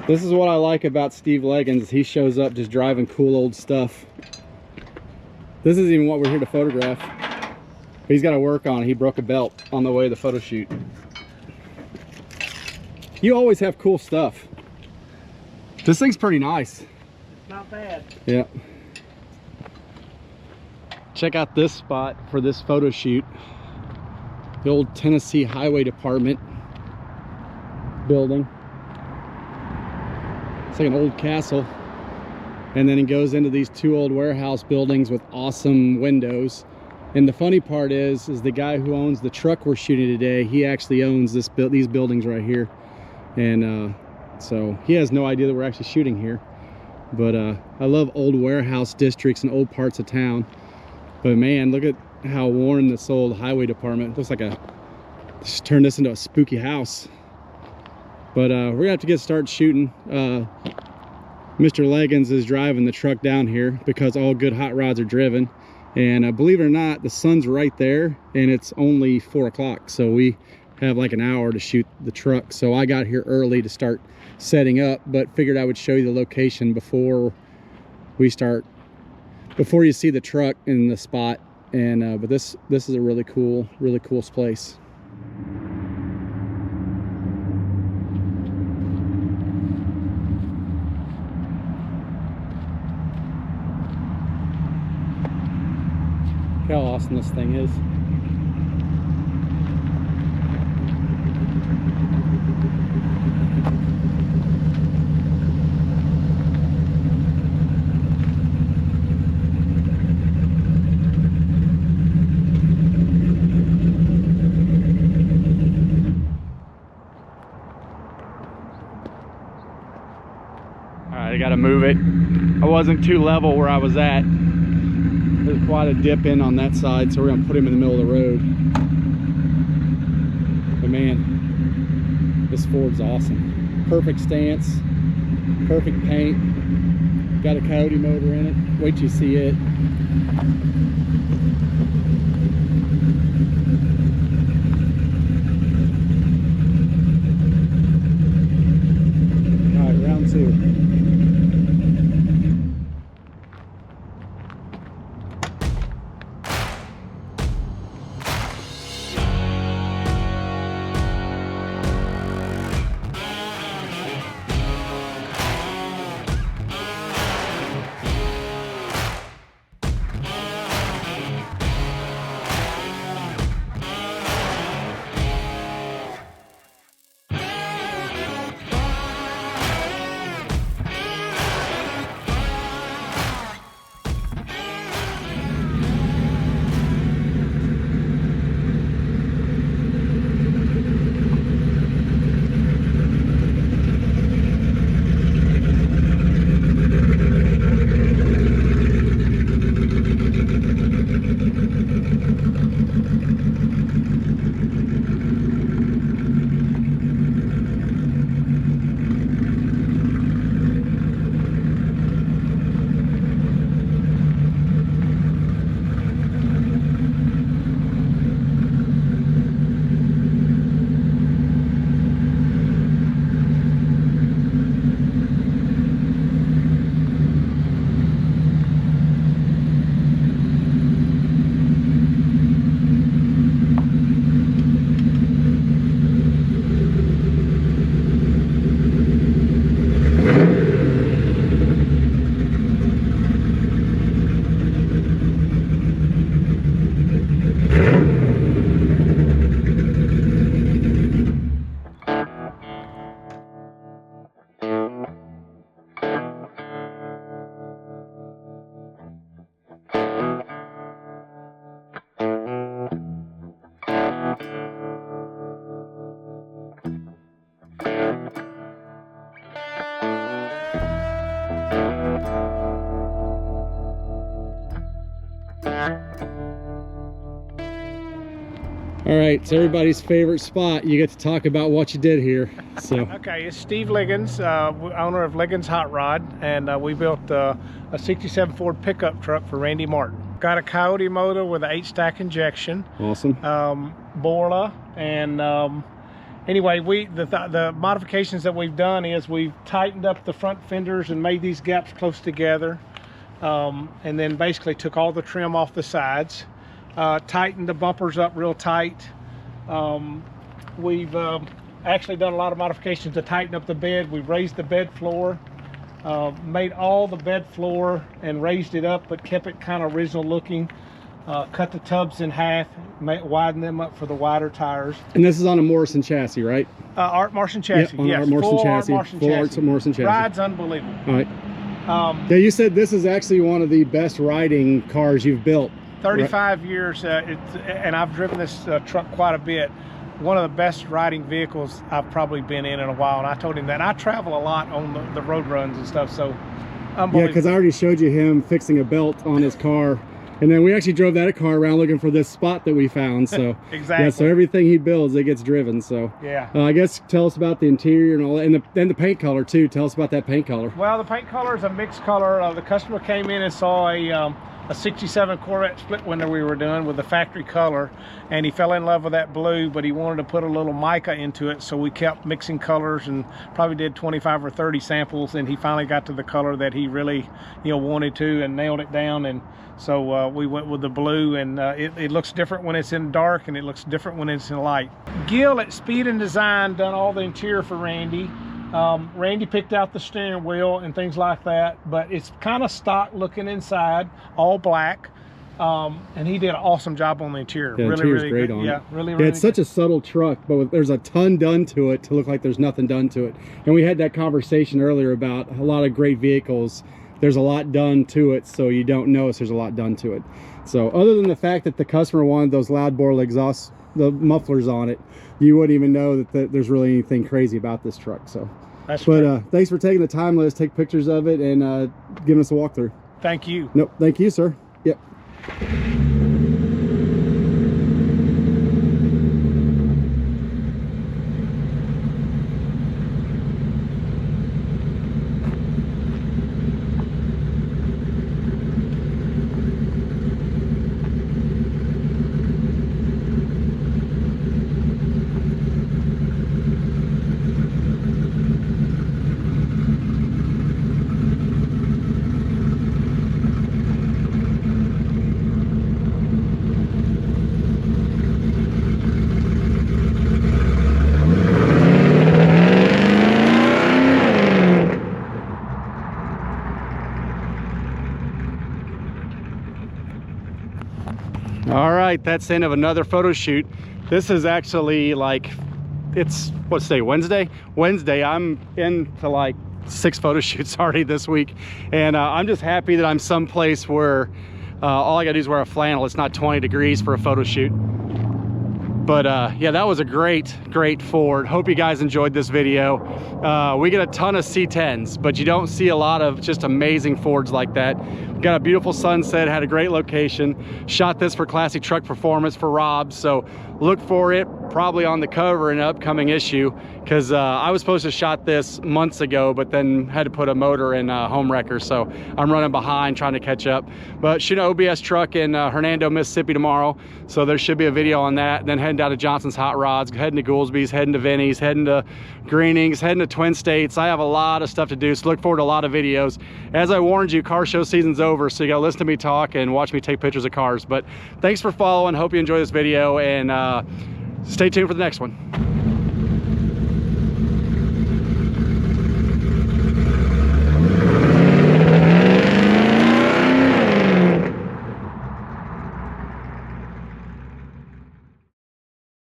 This is what I like about Steve Legens. He shows up just driving cool old stuff. This isn't even what we're here to photograph. He's got to work on it. He broke a belt on the way to the photo shoot. You always have cool stuff. This thing's pretty nice. Not bad. Yeah. Check out this spot for this photo shoot. The old Tennessee Highway Department building. It's like an old castle. And then it goes into these two old warehouse buildings with awesome windows. And the funny part is the guy who owns the truck we're shooting today, he actually owns these buildings right here. And so he has no idea that we're actually shooting here. But I love old warehouse districts and old parts of town. But man, look at how worn this old highway department. It looks like just turned this into a spooky house. But we're gonna have to get started shooting. Mr. Legens is driving the truck down here because all good hot rods are driven. And believe it or not, the sun's right there and it's only 4 o'clock. So we have like an hour to shoot the truck. So I got here early to start setting up, but figured I would show you the location before we start, before you see the truck in the spot. And but this is a really cool place. Look how awesome this thing is. Alright, I gotta move it. I wasn't too level where I was at. There's quite a dip in on that side, so we're gonna put him in the middle of the road. But man, this Ford's awesome. Perfect stance, perfect paint. Got a Coyote motor in it. Wait till you see it. All right, round 2. All right, it's everybody's favorite spot. You get to talk about what you did here. So Okay, it's Steve Legens, owner of Legens Hot Rod, and we built a 67 Ford pickup truck for Randy Martin. Got a Coyote motor with an 8-stack injection. awesome. Borla, and anyway, the modifications that we've done is we've tightened up the front fenders and made these gaps close together, and then basically took all the trim off the sides, tightened the bumpers up real tight. We've actually done a lot of modifications to tighten up the bed. We've raised the bed floor, made all the bed floor and raised it up, but kept it kind of original looking. Cut the tubs in half, widen them up for the wider tires. And this is on a Morrison chassis, right? Art Morrison chassis. Yep, on yes, Art Morrison full chassis. Art Morrison Full chassis. Art Morrison chassis. Ride's unbelievable. All right. Yeah, you said this is actually one of the best riding cars you've built. 35 years, and I've driven this truck quite a bit. One of the best riding vehicles I've probably been in a while, and I told him that. I travel a lot on the road runs and stuff, so unbelievable. Yeah, because I already showed you him fixing a belt on his car, and then we actually drove that car around looking for this spot that we found. So exactly. Yeah, so everything he builds, it gets driven. So yeah, I guess tell us about the interior and all that, and then the paint color too. Tell us about that paint color. Well, the paint color is a mixed color. The customer came in and saw a 67 Corvette split window we were doing with the factory color, and he fell in love with that blue, but he wanted to put a little mica into it, so we kept mixing colors and probably did 25 or 30 samples, and he finally got to the color that he really wanted to and nailed it down. And so we went with the blue, and it looks different when it's in dark, and it looks different when it's in light. Gil at Speed and Design done all the interior for Randy. Randy picked out the steering wheel and things like that, but it's kind of stock looking inside, all black, and he did an awesome job on the interior. Yeah, really great good. on Yeah, it. really Yeah, it's good. such a subtle truck, but there's a ton done to it to look like there's nothing done to it. And we had that conversation earlier about a lot of great vehicles. There's a lot done to it, so you don't notice there's a lot done to it. So other than the fact that the customer wanted those loud bore exhaust, the mufflers on it, you wouldn't even know that there's really anything crazy about this truck. So. That's But great. thanks for taking the time. Let us take pictures of it and giving us a walkthrough. Thank you. Nope, thank you, sir. Yep. All right, that's the end of another photo shoot. This is actually like, it's what's today, Wednesday? Wednesday. I'm into like 6 photo shoots already this week, and I'm just happy that I'm someplace where all I gotta do is wear a flannel. It's not 20 degrees for a photo shoot. But yeah, that was a great Ford. Hope you guys enjoyed this video. We get a ton of C10s, but you don't see a lot of just amazing Fords like that. We got a beautiful sunset, had a great location. Shot this for Classic Truck Performance for Rob, so look for it probably on the cover in an upcoming issue, because I was supposed to shot this months ago, but then had to put a motor in home wrecker, so I'm running behind trying to catch up. But shooting an OBS truck in Hernando, Mississippi tomorrow, so there should be a video on that. And then heading down to Johnson's Hot Rods, heading to Goolsby's, heading to Vinny's, heading to Greenings, heading to Twin States. I have a lot of stuff to do, so look forward to a lot of videos. As I warned you, car show season's over, so you gotta listen to me talk and watch me take pictures of cars. But thanks for following. Hope you enjoy this video, and stay tuned for the next one.